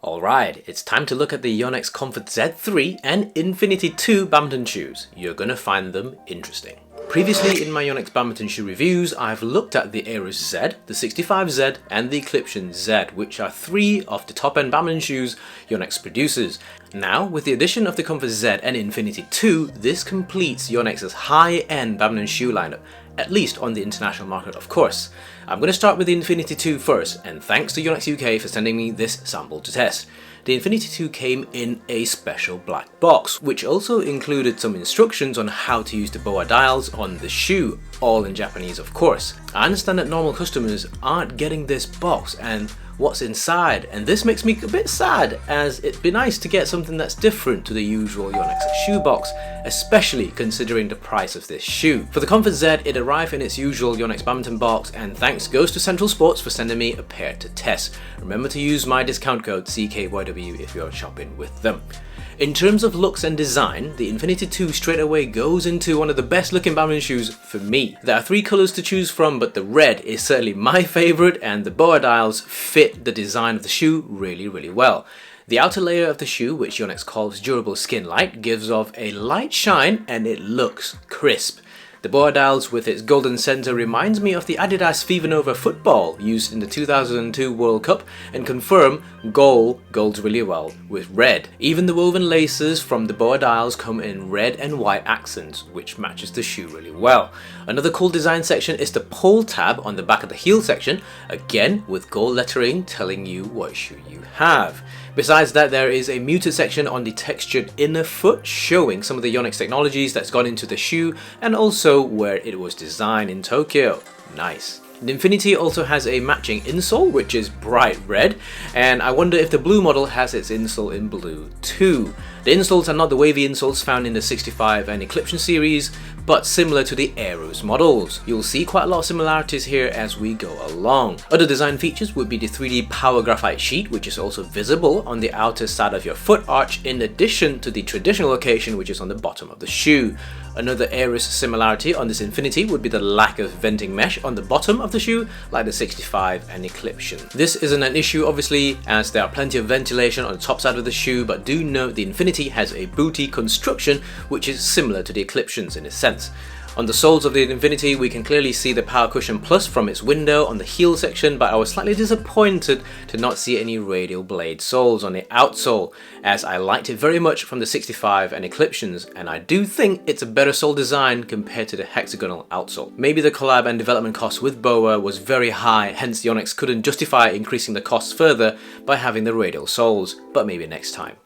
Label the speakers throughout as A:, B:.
A: Alright, it's time to look at the Yonex Comfort Z3 and Infinity 2 badminton shoes. You're gonna find them interesting. Previously in my Yonex badminton shoe reviews, I've looked at the Aeros Z, the 65Z and the Eclipse Z, which are three of the top-end badminton shoes Yonex produces. Now, with the addition of the Comfort Z and Infinity 2, this completes Yonex's high-end badminton shoe lineup, at least on the international market of course. I'm going to start with the Infinity 2 first, and thanks to Yonex UK for sending me this sample to test. The Infinity 2 came in a special black box, which also included some instructions on how to use the BOA dials on the shoe, all in Japanese of course. I understand that normal customers aren't getting this box and what's inside, and this makes me a bit sad, as it'd be nice to get something that's different to the usual Yonex shoe box, especially considering the price of this shoe. For the Comfort Z, it arrived in its usual Yonex badminton box, and thanks goes to Central Sports for sending me a pair to test. Remember to use my discount code CKYW if you're shopping with them. In terms of looks and design, the Infinity 2 straight away goes into one of the best looking badminton shoes for me. There are three colours to choose from, but the red is certainly my favourite, and the BOA dials fit the design of the shoe really well. The outer layer of the shoe, which Yonex calls durable skin light, gives off a light shine and it looks crisp. The BOA dials with its golden center reminds me of the Adidas Fever Nova football used in the 2002 World Cup, and confirm golds really well with red. Even the woven laces from the BOA dials come in red and white accents, which matches the shoe really well. Another cool design section is the pull tab on the back of the heel section, again with gold lettering telling you what shoe you have. Besides that, there is a muted section on the textured inner foot showing some of the Yonex technologies that's gone into the shoe and also where it was designed in Tokyo. Nice. The Infinity also has a matching insole, which is bright red, and I wonder if the blue model has its insole in blue too. The insoles are not the wavy insoles found in the 65 and Eclipse series, but similar to the Aeros models. You'll see quite a lot of similarities here as we go along. Other design features would be the 3D power graphite sheet, which is also visible on the outer side of your foot arch, in addition to the traditional location which is on the bottom of the shoe. Another Aeros similarity on this Infinity would be the lack of venting mesh on the bottom of the shoe like the 65 and Eclipse. This isn't an issue obviously, as there are plenty of ventilation on the top side of the shoe, but do note the Infinity has a booty construction which is similar to the Eclipse in a sense. On the soles of the Infinity, we can clearly see the Power Cushion Plus from its window on the heel section, but I was slightly disappointed to not see any radial blade soles on the outsole, as I liked it very much from the 65 and Eclipse, and I do think it's a better sole design compared to the hexagonal outsole. Maybe the collab and development cost with BOA was very high, hence Yonex couldn't justify increasing the costs further by having the radial soles, but maybe next time.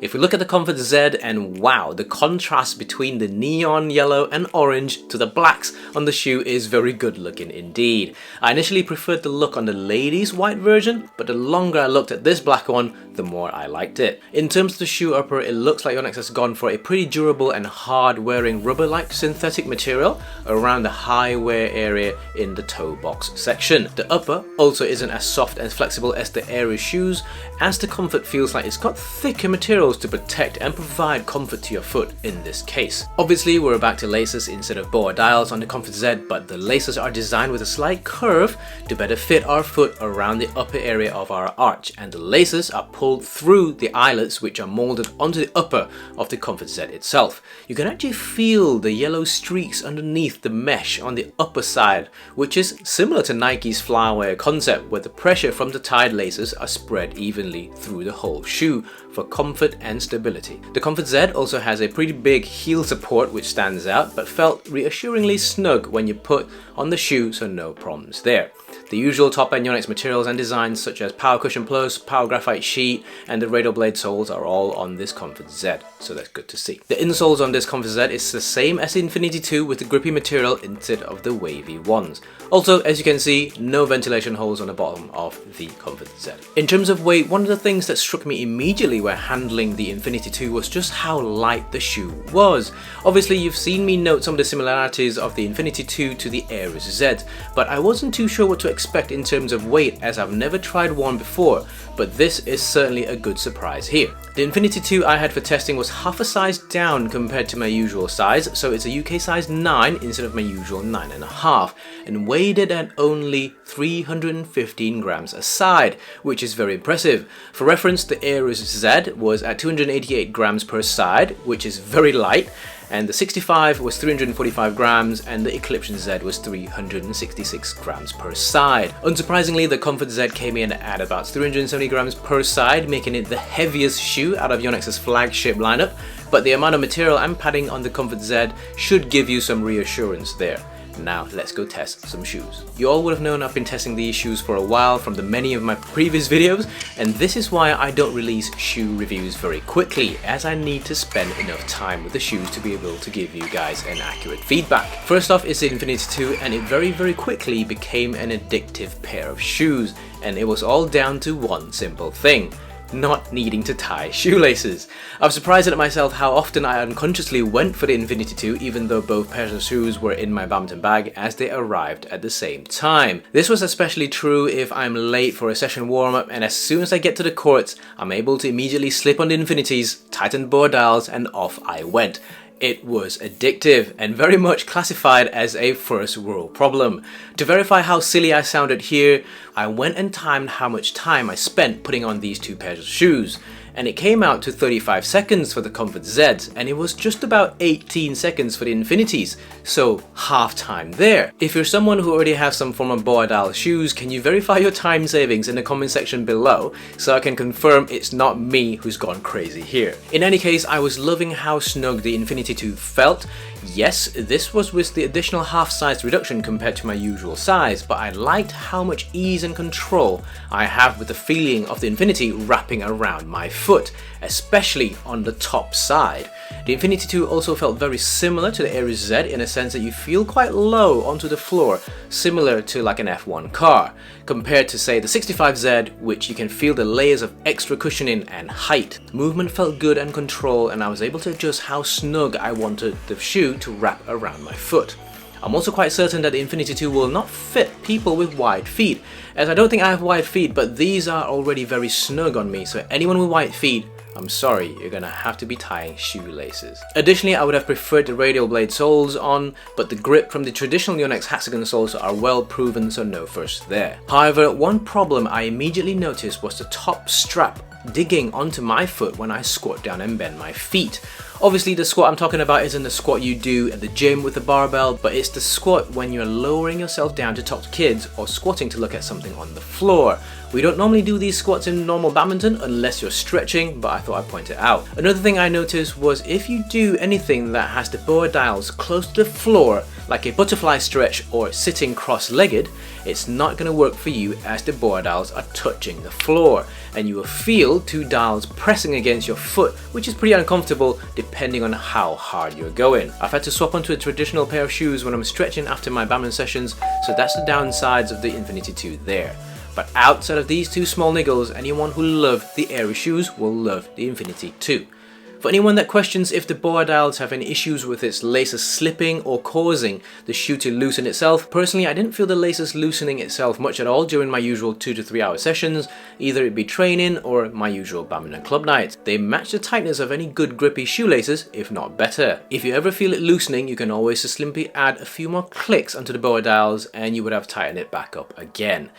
A: If we look at the Comfort Z, and wow, the contrast between the neon yellow and orange to the blacks on the shoe is very good looking indeed. I initially preferred the look on the ladies' white version, but the longer I looked at this black one, the more I liked it. In terms of the shoe upper, it looks like Yonex has gone for a pretty durable and hard wearing rubber-like synthetic material around the high wear area in the toe box section. The upper also isn't as soft and flexible as the Aeros shoes, as the Comfort feels like it's got thicker materials to protect and provide comfort to your foot in this case. Obviously, we're back to laces instead of BOA dials on the Comfort Z, but the laces are designed with a slight curve to better fit our foot around the upper area of our arch, and the laces are pulled through the eyelets which are molded onto the upper of the Comfort Z itself. You can actually feel the yellow streaks underneath the mesh on the upper side, which is similar to Nike's Flywear concept, where the pressure from the tied laces are spread evenly through the whole shoe for comfort and stability. The Comfort Z also has a pretty big heel support which stands out, but felt reassuringly snug when you put on the shoe, so no problems there. The usual top-end Yonex materials and designs such as Power Cushion Plus, Power Graphite Sheet and the radial blade soles are all on this Comfort Z, so that's good to see. The insoles on this Comfort Z is the same as the Infinity 2 with the grippy material instead of the wavy ones. Also, as you can see, no ventilation holes on the bottom of the Comfort Z. In terms of weight, one of the things that struck me immediately when handling the Infinity 2 was just how light the shoe was. Obviously, you've seen me note some of the similarities of the Infinity 2 to the Aeros Z, but I wasn't too sure what to expect in terms of weight, as I've never tried one before, but this is certainly a good surprise here. The Infinity 2 I had for testing was half a size down compared to my usual size, so it's a UK size 9 instead of my usual 9.5, and weighed it at only 315 grams a side, which is very impressive. For reference, the Ares Z was at 288 grams per side, which is very light, and the 65 was 345 grams, and the Eclipsion Z was 366 grams per side. Unsurprisingly, the Comfort Z came in at about 370 grams per side, making it the heaviest shoe out of Yonex's flagship lineup, but the amount of material and padding on the Comfort Z should give you some reassurance there. Now let's go test some shoes. You all would have known I've been testing these shoes for a while from the many of my previous videos, and this is why I don't release shoe reviews very quickly, as I need to spend enough time with the shoes to be able to give you guys an accurate feedback. First off is the Infinity 2, and it very quickly became an addictive pair of shoes, and it was all down to one simple thing: not needing to tie shoelaces. I was surprised at myself how often I unconsciously went for the Infinity 2 even though both pairs of shoes were in my badminton bag, as they arrived at the same time. This was especially true if I'm late for a session warm-up, and as soon as I get to the courts, I'm able to immediately slip on the Infinities, tighten board dials, and off I went. It was addictive and very much classified as a first world problem. To verify how silly I sounded here, I went and timed how much time I spent putting on these two pairs of shoes, and it came out to 35 seconds for the Comfort Zs, and it was just about 18 seconds for the Infinities, so half time there. If you're someone who already has some form of boa dial shoes, can you verify your time savings in the comment section below so I can confirm it's not me who's gone crazy here. In any case, I was loving how snug the Infinity 2 felt. Yes, this was with the additional half size reduction compared to my usual size, but I liked how much ease and control I have with the feeling of the Infinity wrapping around my foot, especially on the top side. The Infinity 2 also felt very similar to the Ares Z in a sense that you feel quite low onto the floor, similar to like an F1 car, compared to say the 65Z, which you can feel the layers of extra cushioning and height. Movement felt good and control, and I was able to adjust how snug I wanted the shoe to wrap around my foot. I'm also quite certain that the Infinity 2 will not fit people with wide feet, as I don't think I have wide feet, but these are already very snug on me, so anyone with wide feet, I'm sorry, you're gonna have to be tying shoelaces. Additionally, I would have preferred the radial blade soles on, but the grip from the traditional Yonex hexagon soles are well proven, so no fuss there. However, one problem I immediately noticed was the top strap digging onto my foot when I squat down and bend my feet. Obviously, the squat I'm talking about isn't the squat you do at the gym with a barbell, but it's the squat when you're lowering yourself down to talk to kids or squatting to look at something on the floor. We don't normally do these squats in normal badminton unless you're stretching, but I thought I'd point it out. Another thing I noticed was if you do anything that has the boa dials close to the floor, like a butterfly stretch or sitting cross-legged, it's not going to work for you, as the boa dials are touching the floor, and you will feel two dials pressing against your foot, which is pretty uncomfortable depending on how hard you're going. I've had to swap onto a traditional pair of shoes when I'm stretching after my badminton sessions, so that's the downsides of the Infinity 2 there. But outside of these two small niggles, anyone who loved the Ares shoes will love the Infinity 2. For anyone that questions if the boa dials have any issues with its laces slipping or causing the shoe to loosen itself, personally I didn't feel the laces loosening itself much at all during my usual 2 to 3 hour sessions, either it be training or my usual badminton club nights. They match the tightness of any good grippy shoelaces, if not better. If you ever feel it loosening, you can always just simply add a few more clicks onto the boa dials and you would have tightened it back up again.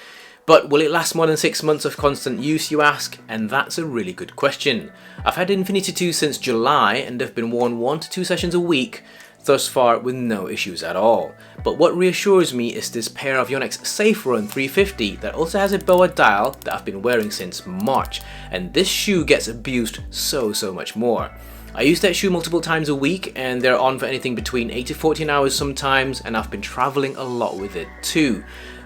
A: But will it last more than 6 months of constant use, you ask? And that's a really good question. I've had Infinity 2 since July and have been worn 1 to 2 sessions a week, thus far with no issues at all. But what reassures me is this pair of Yonex Safe Run 350 that also has a boa dial that I've been wearing since March, and this shoe gets abused so much more. I use that shoe multiple times a week, and they're on for anything between 8 to 14 hours sometimes, and I've been traveling a lot with it too.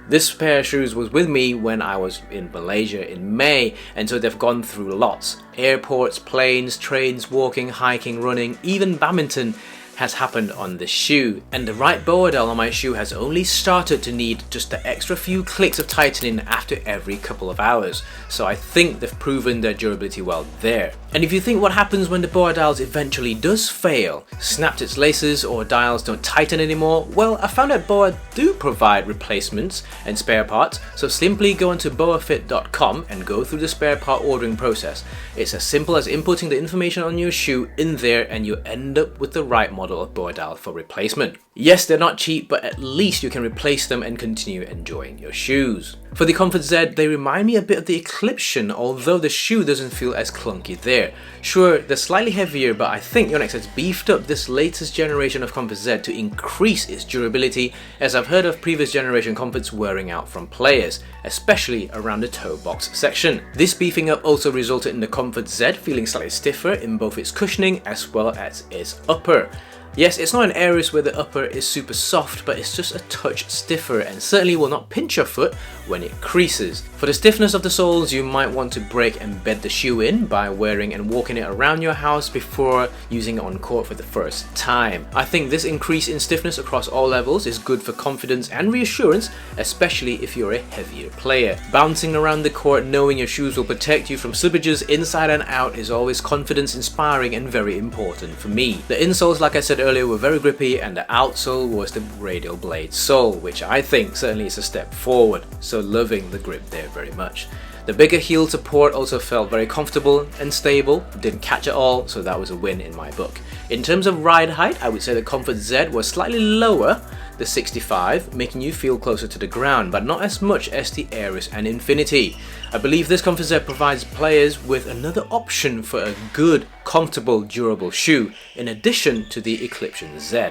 A: This pair of shoes was with me when I was in Malaysia in May, and so they've gone through lots. Airports, planes, trains, walking, hiking, running, even badminton. has happened on this shoe, and the right boa dowel on my shoe has only started to need just the extra few clicks of tightening after every couple of hours, so I think they've proven their durability well there. And if you think what happens when the boa dowels eventually does fail, snapped its laces or dials don't tighten anymore, well, I found that BOA do provide replacements and spare parts, so simply go onto boafit.com and go through the spare part ordering process. It's as simple as inputting the information on your shoe in there and you end up with the right model of boa dowel for replacement. Yes, they're not cheap, but at least you can replace them and continue enjoying your shoes. For the Comfort Z, they remind me a bit of the Eclipsion, although the shoe doesn't feel as clunky there. Sure, they're slightly heavier, but I think Yonex has beefed up this latest generation of Comfort Z to increase its durability, as I've heard of previous generation Comforts wearing out from players, especially around the toe box section. This beefing up also resulted in the Comfort Z feeling slightly stiffer in both its cushioning as well as its upper. Yes, it's not an areas where the upper is super soft, but it's just a touch stiffer and certainly will not pinch your foot when it creases. For the stiffness of the soles, you might want to break and bed the shoe in by wearing and walking it around your house before using it on court for the first time. I think this increase in stiffness across all levels is good for confidence and reassurance, especially if you're a heavier player. Bouncing around the court knowing your shoes will protect you from slippages inside and out is always confidence inspiring and very important for me. The insoles, like I said earlier, were very grippy, and the outsole was the radial blade sole, which I think certainly is a step forward, so loving the grip there very much. The bigger heel support also felt very comfortable and stable, didn't catch at all, so that was a win in my book. In terms of ride height, I would say the Comfort Z was slightly lower, the 65, making you feel closer to the ground, but not as much as the Aries and Infinity. I believe this Comfort Z provides players with another option for a good, comfortable, durable shoe, in addition to the Eclipsion Z.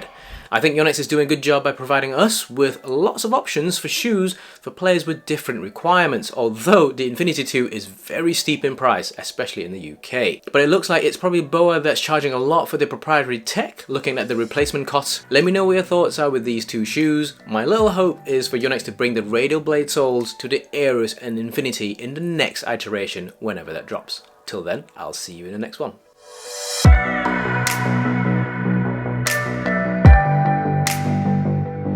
A: I think Yonex is doing a good job by providing us with lots of options for shoes for players with different requirements, although the Infinity 2 is very steep in price, especially in the UK. But it looks like it's probably BOA that's charging a lot for the proprietary tech, looking at the replacement costs. Let me know what your thoughts are with these two shoes. My little hope is for Yonex to bring the radial blade soles to the Aries and Infinity in the next iteration, whenever that drops. Till then, I'll see you in the next one.